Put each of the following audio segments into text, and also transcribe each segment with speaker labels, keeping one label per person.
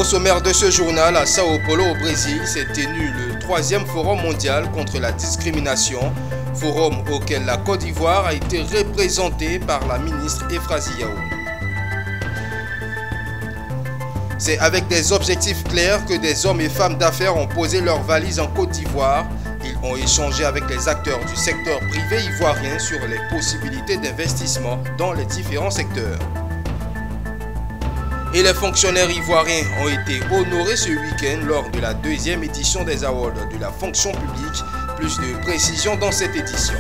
Speaker 1: Au sommaire de ce journal, à Sao Paulo au Brésil, s'est tenu le 3e Forum mondial contre la discrimination, forum auquel la Côte d'Ivoire a été représentée par la ministre Euphrasie Yao. C'est avec des objectifs clairs que des hommes et femmes d'affaires ont posé leurs valises en Côte d'Ivoire. Ils ont échangé avec les acteurs du secteur privé ivoirien sur les possibilités d'investissement dans les différents secteurs. Et les fonctionnaires ivoiriens ont été honorés ce week-end lors de la 2e édition des Awards de la fonction publique. Plus de précisions dans cette édition.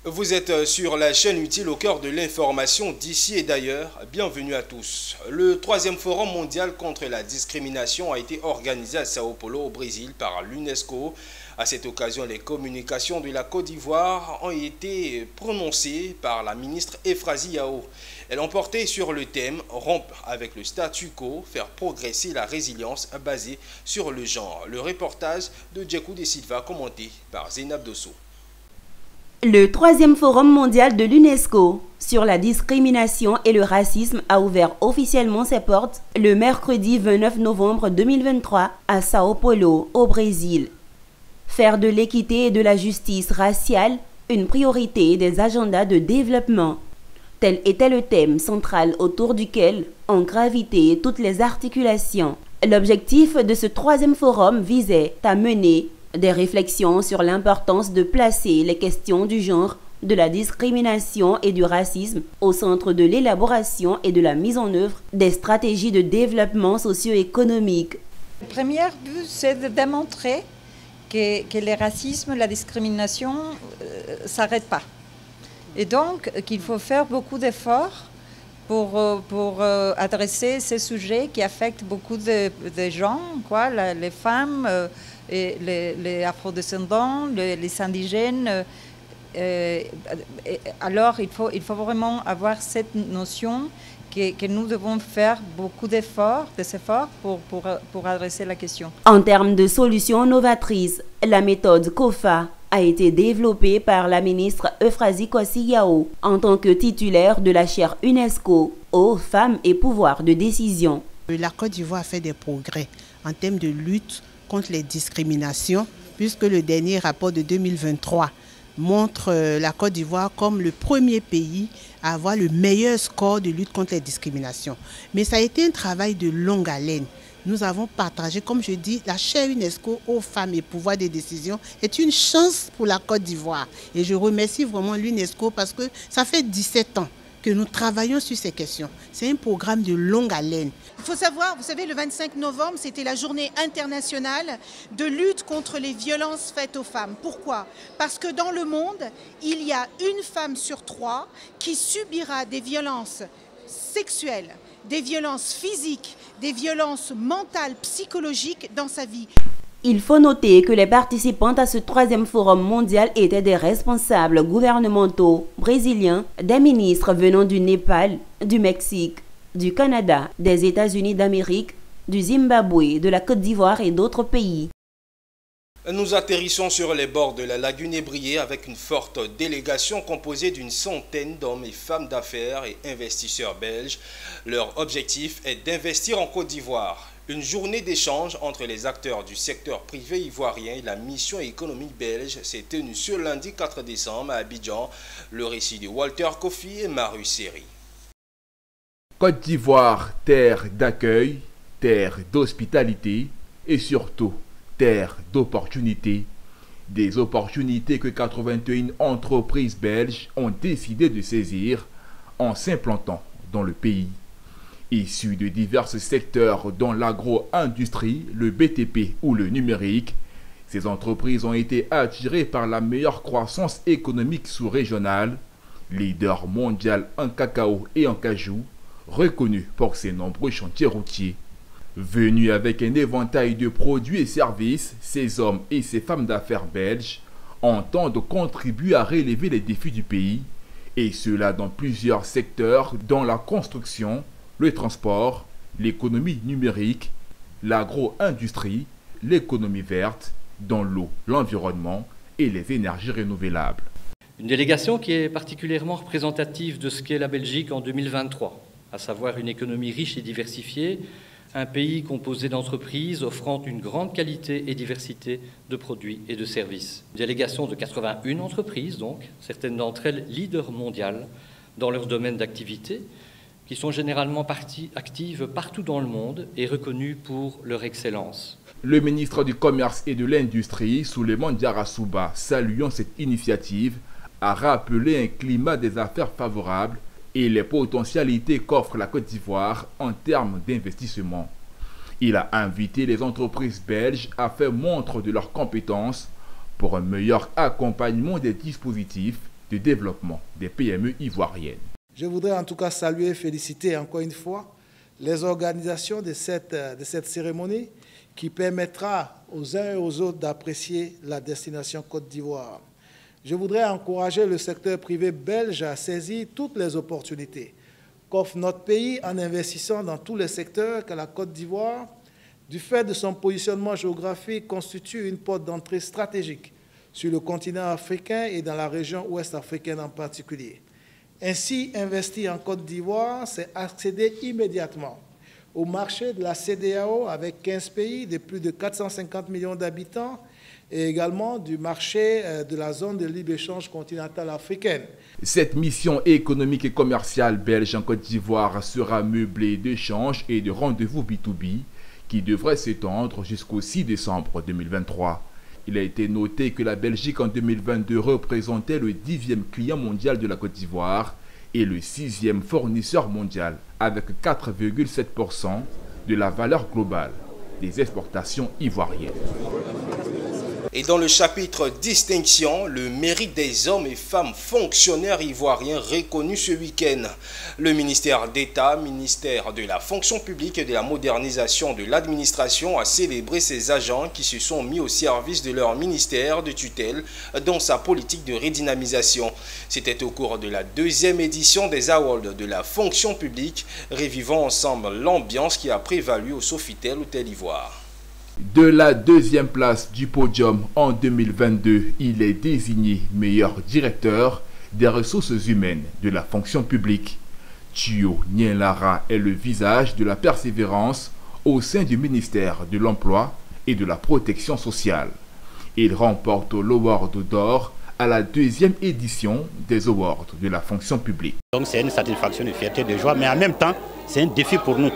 Speaker 1: Vous êtes sur la chaîne utile au cœur de l'information d'ici et d'ailleurs. Bienvenue à tous. Le 3e Forum mondial contre la discrimination a été organisé à Sao Paulo au Brésil par l'UNESCO. À cette occasion, les communications de la Côte d'Ivoire ont été prononcées par la ministre Euphrasie Yao. Elles ont porté sur le thème « Rompre avec le statu quo, faire progresser la résilience basée sur le genre ». Le reportage de Djekou de Silva commenté par Zainab Dosso.
Speaker 2: Le 3e Forum mondial de l'UNESCO sur la discrimination et le racisme a ouvert officiellement ses portes le mercredi 29 novembre 2023 à Sao Paulo, au Brésil. Faire de l'équité et de la justice raciale une priorité des agendas de développement. Tel était le thème central autour duquel ont gravité toutes les articulations. L'objectif de ce 3e forum visait à mener des réflexions sur l'importance de placer les questions du genre, de la discrimination et du racisme au centre de l'élaboration et de la mise en œuvre des stratégies de développement socio-économique.
Speaker 3: Le premier but, c'est de démontrer que le racisme, la discrimination ne s'arrêtent pas. Et donc, qu'il faut faire beaucoup d'efforts pour adresser ces sujets qui affectent beaucoup de gens, quoi, les femmes, et les afrodescendants, les indigènes. Alors, il faut vraiment avoir cette notion que nous devons faire beaucoup d'efforts pour adresser la question.
Speaker 2: En termes de solutions novatrices, la méthode COFA a été développée par la ministre Euphrasie Yao en tant que titulaire de la chaire UNESCO aux femmes et pouvoir de décision.
Speaker 4: La Côte d'Ivoire a fait des progrès en termes de lutte contre les discriminations, puisque le dernier rapport de 2023 montre la Côte d'Ivoire comme le premier pays à avoir le meilleur score de lutte contre les discriminations. Mais ça a été un travail de longue haleine. Nous avons partagé, comme je dis, la chaire UNESCO aux femmes et pouvoirs de décision est une chance pour la Côte d'Ivoire. Et je remercie vraiment l'UNESCO parce que ça fait 17 ans que nous travaillons sur ces questions. C'est un programme de longue haleine.
Speaker 5: Il faut savoir, vous savez, le 25 novembre, c'était la journée internationale de lutte contre les violences faites aux femmes. Pourquoi? Parce que dans le monde, il y a une femme sur 3 qui subira des violences sexuelles, des violences physiques, des violences mentales, psychologiques dans sa vie.
Speaker 2: Il faut noter que les participantes à ce 3e forum mondial étaient des responsables gouvernementaux brésiliens, des ministres venant du Népal, du Mexique, du Canada, des États-Unis d'Amérique, du Zimbabwe, de la Côte d'Ivoire et d'autres pays.
Speaker 1: Nous atterrissons sur les bords de la lagune ébriée avec une forte délégation composée d'une centaine d'hommes et femmes d'affaires et investisseurs belges. Leur objectif est d'investir en Côte d'Ivoire. Une journée d'échange entre les acteurs du secteur privé ivoirien et la mission économique belge s'est tenue ce lundi 4 décembre à Abidjan. Le récit de Walter Kofi et Maru Seri.
Speaker 6: Côte d'Ivoire, terre d'accueil, terre d'hospitalité et surtout terre d'opportunités. Des opportunités que 81 entreprises belges ont décidé de saisir en s'implantant dans le pays. Issus de divers secteurs dont l'agro-industrie, le BTP ou le numérique, ces entreprises ont été attirées par la meilleure croissance économique sous-régionale, leader mondial en cacao et en cajou, reconnu pour ses nombreux chantiers routiers. Venus avec un éventail de produits et services, ces hommes et ces femmes d'affaires belges entendent contribuer à relever les défis du pays, et cela dans plusieurs secteurs dont la construction, le transport, l'économie numérique, l'agro-industrie, l'économie verte, dans l'eau, l'environnement et les énergies renouvelables.
Speaker 7: Une délégation qui est particulièrement représentative de ce qu'est la Belgique en 2023, à savoir une économie riche et diversifiée, un pays composé d'entreprises offrant une grande qualité et diversité de produits et de services. Une délégation de 81 entreprises, donc, certaines d'entre elles leaders mondiales dans leur domaine d'activité, qui sont généralement actives partout dans le monde et reconnues pour leur excellence.
Speaker 6: Le ministre du Commerce et de l'Industrie, Souleymane Diarra Souba, saluant cette initiative, a rappelé un climat des affaires favorable et les potentialités qu'offre la Côte d'Ivoire en termes d'investissement. Il a invité les entreprises belges à faire montre de leurs compétences pour un meilleur accompagnement des dispositifs de développement des PME ivoiriennes.
Speaker 8: Je voudrais en tout cas saluer et féliciter encore une fois les organisations de cette cérémonie qui permettra aux uns et aux autres d'apprécier la destination Côte d'Ivoire. Je voudrais encourager le secteur privé belge à saisir toutes les opportunités qu'offre notre pays en investissant dans tous les secteurs que la Côte d'Ivoire, du fait de son positionnement géographique, constitue une porte d'entrée stratégique sur le continent africain et dans la région ouest africaine en particulier. Ainsi, investir en Côte d'Ivoire, c'est accéder immédiatement au marché de la CEDEAO avec 15 pays de plus de 450 millions d'habitants et également du marché de la zone de libre-échange continentale africaine.
Speaker 6: Cette mission économique et commerciale belge en Côte d'Ivoire sera meublée d'échanges et de rendez-vous B2B qui devraient s'étendre jusqu'au 6 décembre 2023. Il a été noté que la Belgique en 2022 représentait le 10e client mondial de la Côte d'Ivoire et le 6e fournisseur mondial avec 4,7% de la valeur globale des exportations ivoiriennes.
Speaker 1: Et dans le chapitre distinction, le mérite des hommes et femmes fonctionnaires ivoiriens reconnus ce week-end. Le ministère d'État, ministère de la fonction publique et de la modernisation de l'administration a célébré ces agents qui se sont mis au service de leur ministère de tutelle dans sa politique de redynamisation. C'était au cours de la 2e édition des Awards de la fonction publique, revivant ensemble l'ambiance qui a prévalu au Sofitel Hôtel Ivoire.
Speaker 6: De la 2e place du podium en 2022, il est désigné meilleur directeur des ressources humaines de la fonction publique. Thio Nienlara est le visage de la persévérance au sein du ministère de l'Emploi et de la Protection sociale. Il remporte l'Award d'or à la 2e édition des Awards de la fonction publique.
Speaker 9: Donc c'est une satisfaction, une fierté, de joie, mais en même temps, c'est un défi pour nous.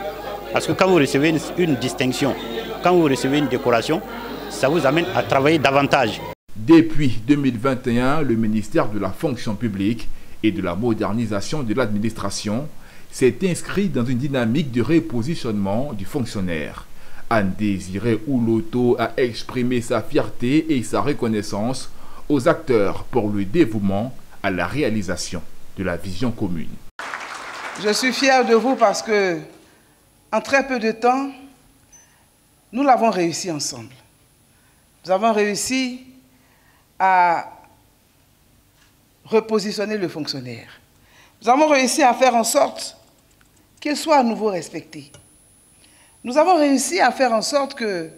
Speaker 9: Parce que quand vous recevez une distinction, quand vous recevez une décoration, ça vous amène à travailler davantage.
Speaker 6: Depuis 2021, le ministère de la fonction publique et de la modernisation de l'administration s'est inscrit dans une dynamique de repositionnement du fonctionnaire. Anne-Désirée Ouloto a exprimé sa fierté et sa reconnaissance aux acteurs pour le dévouement à la réalisation de la vision commune.
Speaker 10: Je suis fier de vous parce que, en très peu de temps, nous l'avons réussi ensemble. Nous avons réussi à repositionner le fonctionnaire. Nous avons réussi à faire en sorte qu'il soit à nouveau respecté. Nous avons réussi à faire en sorte que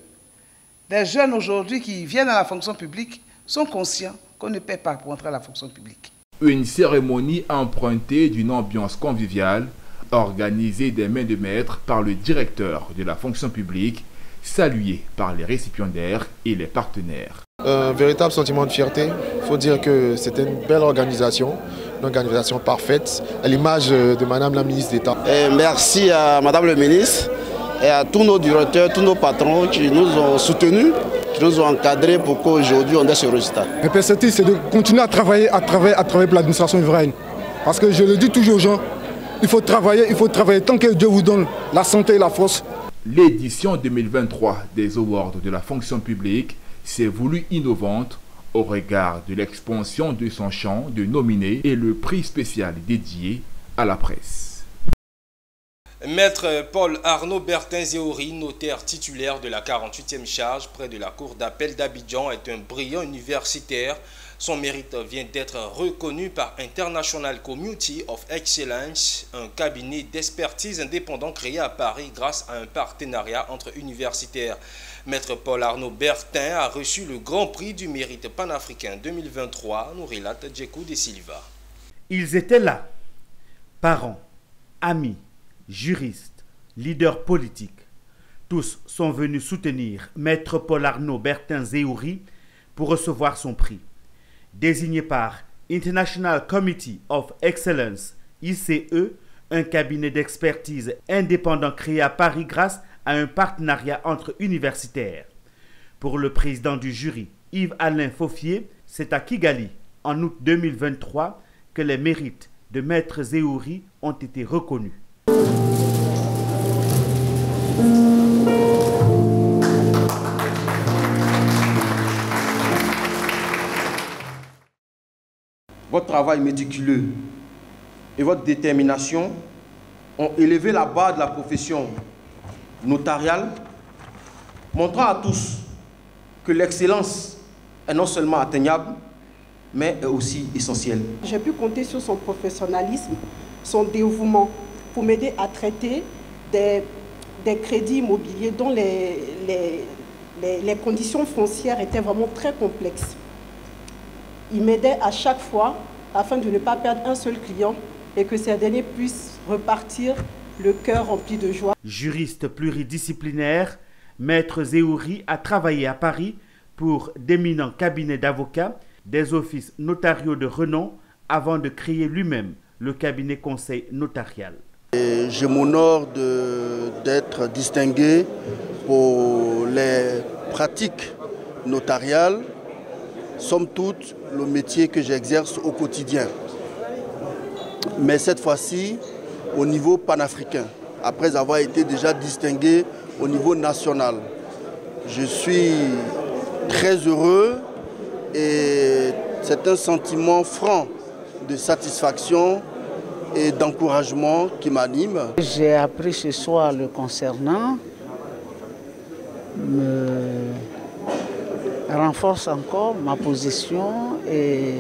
Speaker 10: les jeunes aujourd'hui qui viennent à la fonction publique sont conscients qu'on ne paie pas pour entrer à la fonction publique.
Speaker 6: Une cérémonie empruntée d'une ambiance conviviale, organisée des mains de maître par le directeur de la fonction publique, salué par les récipiendaires et les partenaires.
Speaker 11: Un véritable sentiment de fierté. Il faut dire que c'était une belle organisation, une organisation parfaite, à l'image de Madame la ministre d'État.
Speaker 12: Merci à Madame le ministre et à tous nos directeurs, tous nos patrons qui nous ont soutenus, qui nous ont encadrés pour qu'aujourd'hui on ait ce résultat.
Speaker 13: Le perspective, c'est de continuer à travailler pour l'administration ivoirienne. Parce que je le dis toujours aux gens, il faut travailler tant que Dieu vous donne la santé et la force.
Speaker 6: L'édition 2023 des Awards de la fonction publique s'est voulue innovante au regard de l'expansion de son champ de nominés et le prix spécial dédié à la presse.
Speaker 1: Maître Paul Arnaud Bertin-Zéori, notaire titulaire de la 48e charge près de la cour d'appel d'Abidjan, est un brillant universitaire. Son mérite vient d'être reconnu par International Community of Excellence, un cabinet d'expertise indépendant créé à Paris grâce à un partenariat entre universitaires. Maître Paul Arnaud Bertin a reçu le Grand Prix du mérite panafricain 2023, nous relate Djekou de Silva.
Speaker 14: Ils étaient là, parents, amis, juristes, leaders politiques. Tous sont venus soutenir Maître Paul Arnaud Bertin Zéhouri pour recevoir son prix. Désigné par International Committee of Excellence, ICE, un cabinet d'expertise indépendant créé à Paris grâce à un partenariat entre universitaires. Pour le président du jury, Yves-Alain Faufier, c'est à Kigali, en août 2023, que les mérites de Maître Zéhouri ont été reconnus.
Speaker 15: Votre travail méticuleux et votre détermination ont élevé la barre de la profession notariale, montrant à tous que l'excellence est non seulement atteignable, mais est aussi essentielle.
Speaker 16: J'ai pu compter sur son professionnalisme, son dévouement pour m'aider à traiter des crédits immobiliers dont les conditions foncières étaient vraiment très complexes. Il m'aidait à chaque fois afin de ne pas perdre un seul client et que ces derniers puissent repartir le cœur rempli de joie.
Speaker 14: Juriste pluridisciplinaire, Maître Zéhouri a travaillé à Paris pour d'éminents cabinets d'avocats, des offices notariaux de renom, avant de créer lui-même le cabinet conseil notarial.
Speaker 12: Je m'honore d'être distingué pour les pratiques notariales, somme toute le métier que j'exerce au quotidien. Mais cette fois-ci au niveau panafricain, après avoir été déjà distingué au niveau national. Je suis très heureux et c'est un sentiment franc de satisfaction et d'encouragement qui m'anime.
Speaker 17: J'ai appris ce soir le concernant, me renforce encore ma position et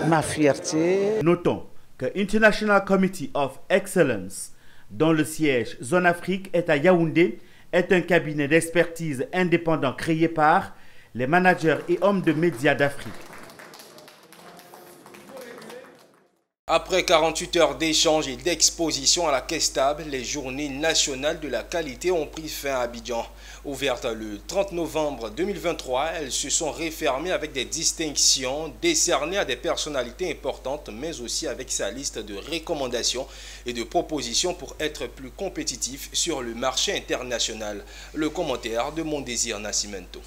Speaker 17: ma fierté.
Speaker 14: Notons que International Committee of Excellence, dont le siège Zone Afrique est à Yaoundé, est un cabinet d'expertise indépendant créé par les managers et hommes de médias d'Afrique.
Speaker 1: Après 48 heures d'échanges et d'exposition à la Caisse Table, les journées nationales de la qualité ont pris fin à Abidjan. Ouvertes le 30 novembre 2023, elles se sont refermées avec des distinctions décernées à des personnalités importantes, mais aussi avec sa liste de recommandations et de propositions pour être plus compétitif sur le marché international. Le commentaire de Mondésir Nascimento.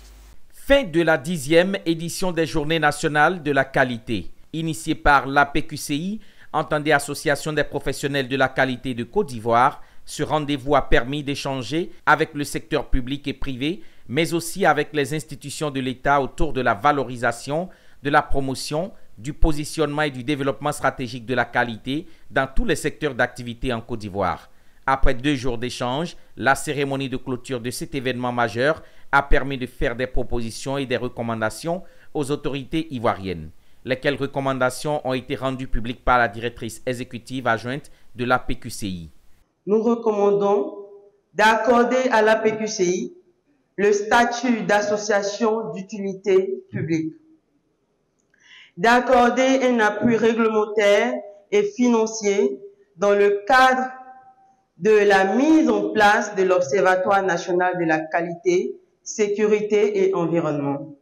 Speaker 18: Fin de la 10e édition des Journées nationales de la qualité. Initiée par l'APQCI, entendez Association des professionnels de la qualité de Côte d'Ivoire, ce rendez-vous a permis d'échanger avec le secteur public et privé, mais aussi avec les institutions de l'État autour de la valorisation, de la promotion, du positionnement et du développement stratégique de la qualité dans tous les secteurs d'activité en Côte d'Ivoire. Après 2 jours d'échange, la cérémonie de clôture de cet événement majeur a permis de faire des propositions et des recommandations aux autorités ivoiriennes. Lesquelles recommandations ont été rendues publiques par la directrice exécutive adjointe de l'APQCI.
Speaker 19: Nous recommandons d'accorder à l'APQCI le statut d'association d'utilité publique, d'accorder un appui réglementaire et financier dans le cadre de la mise en place de l'Observatoire national de la qualité, sécurité et environnement,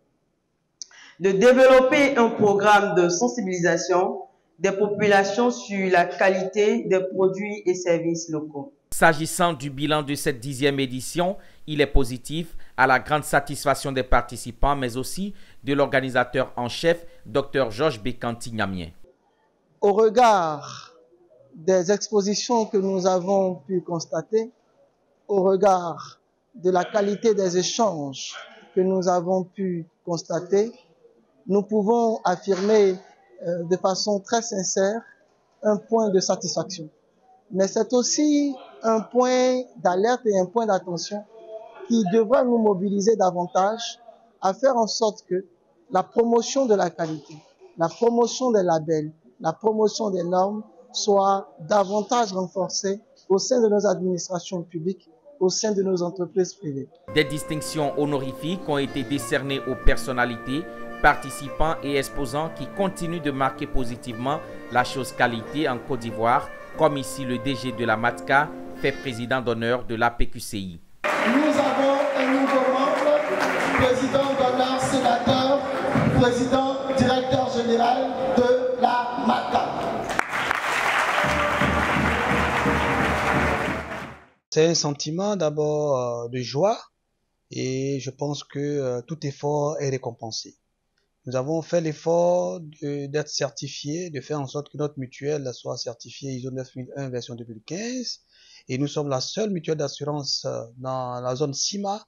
Speaker 19: de développer un programme de sensibilisation des populations sur la qualité des produits et services locaux.
Speaker 18: S'agissant du bilan de cette 10e édition, il est positif à la grande satisfaction des participants, mais aussi de l'organisateur en chef, Dr Georges Bekanti-Nyamien.
Speaker 20: Au regard des expositions que nous avons pu constater, au regard de la qualité des échanges que nous avons pu constater, nous pouvons affirmer de façon très sincère un point de satisfaction. Mais c'est aussi un point d'alerte et un point d'attention qui devra nous mobiliser davantage à faire en sorte que la promotion de la qualité, la promotion des labels, la promotion des normes soit davantage renforcée au sein de nos administrations publiques, au sein de nos entreprises privées.
Speaker 18: Des distinctions honorifiques ont été décernées aux personnalités participants et exposants qui continuent de marquer positivement la chose qualité en Côte d'Ivoire, comme ici le DG de la MATCA, fait président d'honneur de l'APQCI.
Speaker 21: Nous avons un nouveau membre, président d'honneur, sénateur, président, directeur général de la MATCA.
Speaker 22: C'est un sentiment d'abord de joie et je pense que tout effort est récompensé. Nous avons fait l'effort d'être certifiés, de faire en sorte que notre mutuelle soit certifiée ISO 9001 version 2015 et nous sommes la seule mutuelle d'assurance dans la zone CIMA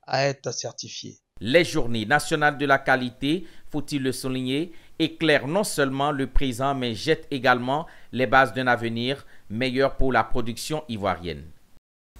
Speaker 22: à être certifiée.
Speaker 18: Les journées nationales de la qualité, faut-il le souligner, éclairent non seulement le présent mais jettent également les bases d'un avenir meilleur pour la production ivoirienne.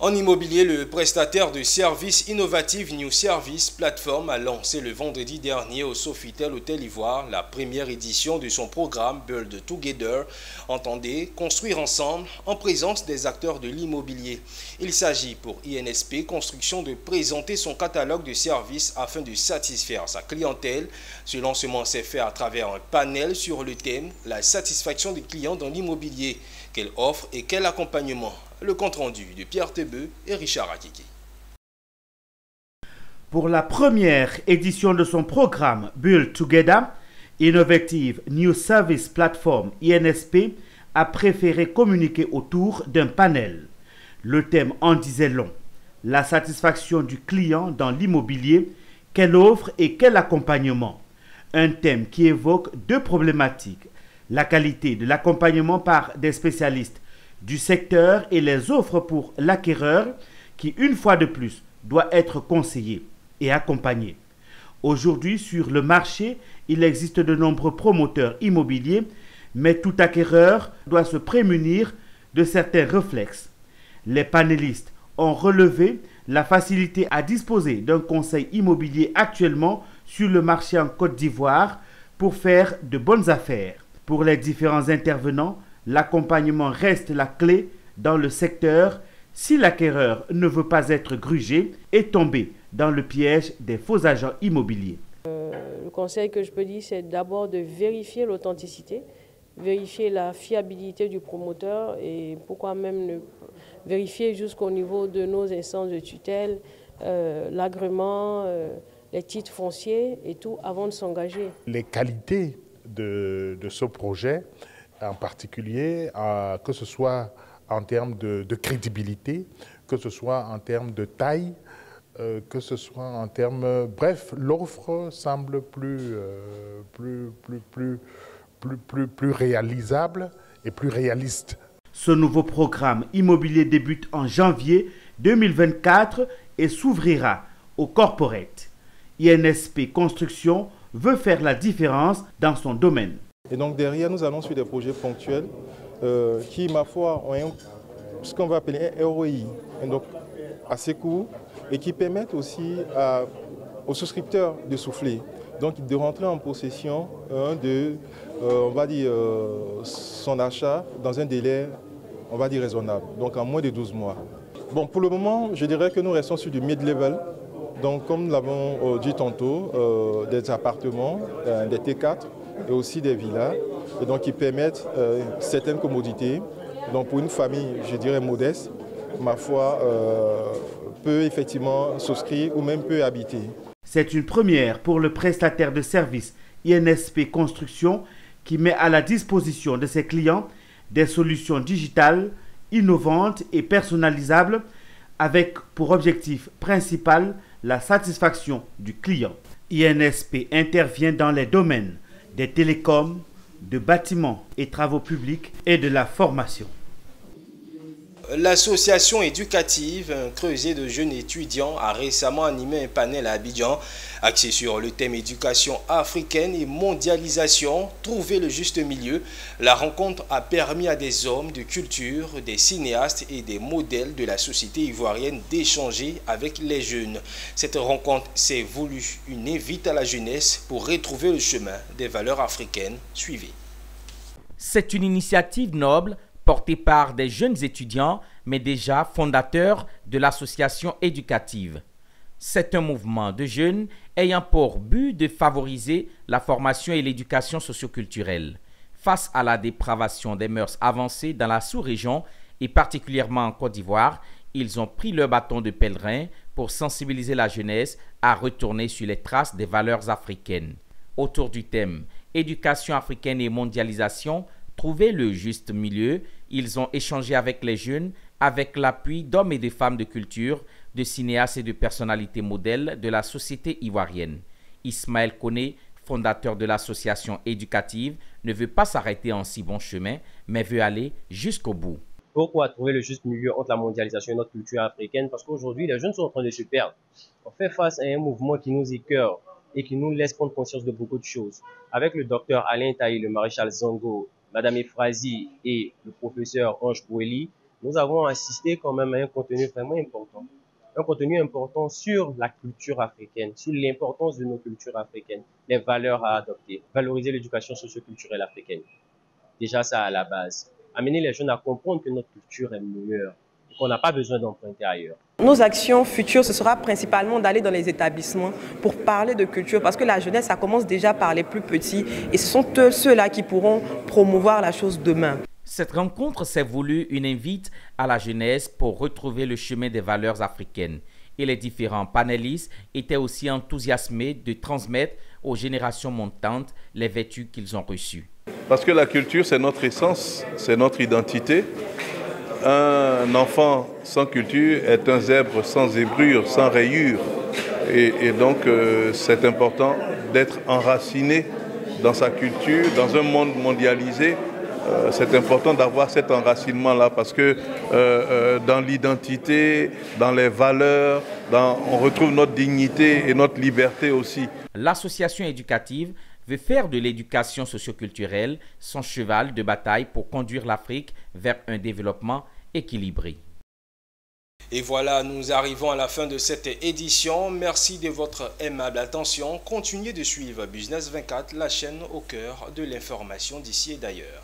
Speaker 1: En immobilier, le prestataire de services innovatifs New Service Platform a lancé le vendredi dernier au Sofitel Hôtel Ivoire la première édition de son programme Build Together, entendez construire ensemble en présence des acteurs de l'immobilier. Il s'agit pour INSP Construction de présenter son catalogue de services afin de satisfaire sa clientèle. Ce lancement s'est fait à travers un panel sur le thème « La satisfaction des clients dans l'immobilier ». Quelle offre et quel accompagnement? Le compte-rendu de Pierre Tebeu et Richard Akiki.
Speaker 14: Pour la première édition de son programme Build Together, Innovative New Service Platform INSP a préféré communiquer autour d'un panel. Le thème en disait long. La satisfaction du client dans l'immobilier, quelle offre et quel accompagnement? Un thème qui évoque deux problématiques. La qualité de l'accompagnement par des spécialistes du secteur et les offres pour l'acquéreur qui, une fois de plus, doit être conseillé et accompagné. Aujourd'hui, sur le marché, il existe de nombreux promoteurs immobiliers, mais tout acquéreur doit se prémunir de certains réflexes. Les panélistes ont relevé la facilité à disposer d'un conseil immobilier actuellement sur le marché en Côte d'Ivoire pour faire de bonnes affaires. Pour les différents intervenants, l'accompagnement reste la clé dans le secteur si l'acquéreur ne veut pas être grugé et tomber dans le piège des faux agents immobiliers.
Speaker 23: Le conseil que je peux dire, c'est d'abord de vérifier l'authenticité, vérifier la fiabilité du promoteur et pourquoi même ne vérifier jusqu'au niveau de nos instances de tutelle, l'agrément, les titres fonciers et tout avant de s'engager.
Speaker 24: Les qualités de ce projet, en particulier, que ce soit en termes de crédibilité, que ce soit en termes de taille, que ce soit en termes... Bref, l'offre semble plus réalisable et plus réaliste.
Speaker 14: Ce nouveau programme immobilier débute en janvier 2024 et s'ouvrira aux corporates. INSP Construction veut faire la différence dans son domaine.
Speaker 25: Et donc derrière, nous allons sur des projets ponctuels qui, ma foi, ont ce qu'on va appeler un ROI, donc assez court, et qui permettent aussi aux souscripteurs de souffler, donc de rentrer en possession de, on va dire, son achat dans un délai, on va dire, raisonnable, donc en moins de 12 mois. Bon, pour le moment, je dirais que nous restons sur du mid-level. Donc, comme nous l'avons dit tantôt, des appartements, des T4 et aussi des villas, et donc qui permettent certaines commodités. Donc, pour une famille, je dirais modeste, ma foi, peut effectivement souscrire ou même peut habiter.
Speaker 14: C'est une première pour le prestataire de services INSP Construction qui met à la disposition de ses clients des solutions digitales, innovantes et personnalisables avec pour objectif principal la satisfaction du client. INSP intervient dans les domaines des télécoms, de bâtiments et travaux publics et de la formation.
Speaker 1: L'association éducative Un Creuset de jeunes étudiants a récemment animé un panel à Abidjan axé sur le thème éducation africaine et mondialisation, trouver le juste milieu. La rencontre a permis à des hommes de culture, des cinéastes et des modèles de la société ivoirienne d'échanger avec les jeunes. Cette rencontre s'est voulue une invite à la jeunesse pour retrouver le chemin des valeurs africaines. Suivez.
Speaker 18: C'est une initiative noble porté par des jeunes étudiants, mais déjà fondateurs de l'association éducative. C'est un mouvement de jeunes ayant pour but de favoriser la formation et l'éducation socioculturelle. Face à la dépravation des mœurs avancées dans la sous-région et particulièrement en Côte d'Ivoire, ils ont pris leur bâton de pèlerin pour sensibiliser la jeunesse à retourner sur les traces des valeurs africaines. Autour du thème « Éducation africaine et mondialisation », trouver le juste milieu, ils ont échangé avec les jeunes avec l'appui d'hommes et de femmes de culture, de cinéastes et de personnalités modèles de la société ivoirienne. Ismaël Koné, fondateur de l'association éducative, ne veut pas s'arrêter en si bon chemin, mais veut aller jusqu'au bout.
Speaker 2: Pourquoi trouver le juste milieu entre la mondialisation et notre culture africaine? Parce qu'aujourd'hui, les jeunes sont en train de se perdre. On fait face à un mouvement qui nous écœure et qui nous laisse prendre conscience de beaucoup de choses. Avec le docteur Alain Taï, le maréchal Zango, Madame Efrazi et le professeur Ange Boueli, nous avons assisté quand même à un contenu vraiment important. Un contenu important sur la culture africaine, sur l'importance de nos cultures africaines, les valeurs à adopter, valoriser l'éducation socio-culturelle africaine. Déjà ça à la base. Amener les jeunes à comprendre que notre culture est meilleure et qu'on n'a pas besoin d'emprunter ailleurs.
Speaker 3: Nos actions futures, ce sera principalement d'aller dans les établissements pour parler de culture, parce que la jeunesse, ça commence déjà par les plus petits et ce sont ceux-là qui pourront promouvoir la chose demain.
Speaker 18: Cette rencontre s'est voulue une invite à la jeunesse pour retrouver le chemin des valeurs africaines. Et les différents panélistes étaient aussi enthousiasmés de transmettre aux générations montantes les vertus qu'ils ont reçues.
Speaker 4: Parce que la culture, c'est notre essence, c'est notre identité. Un enfant sans culture est un zèbre sans zébrure, sans rayures. Et donc, c'est important d'être enraciné dans sa culture, dans un monde mondialisé. C'est important d'avoir cet enracinement-là parce que dans l'identité, dans les valeurs, on retrouve notre dignité et notre liberté aussi.
Speaker 18: L'association éducative veut faire de l'éducation socioculturelle son cheval de bataille pour conduire l'Afrique vers un développement équilibré.
Speaker 1: Et voilà, nous arrivons à la fin de cette édition. Merci de votre aimable attention. Continuez de suivre Business 24, la chaîne au cœur de l'information d'ici et d'ailleurs.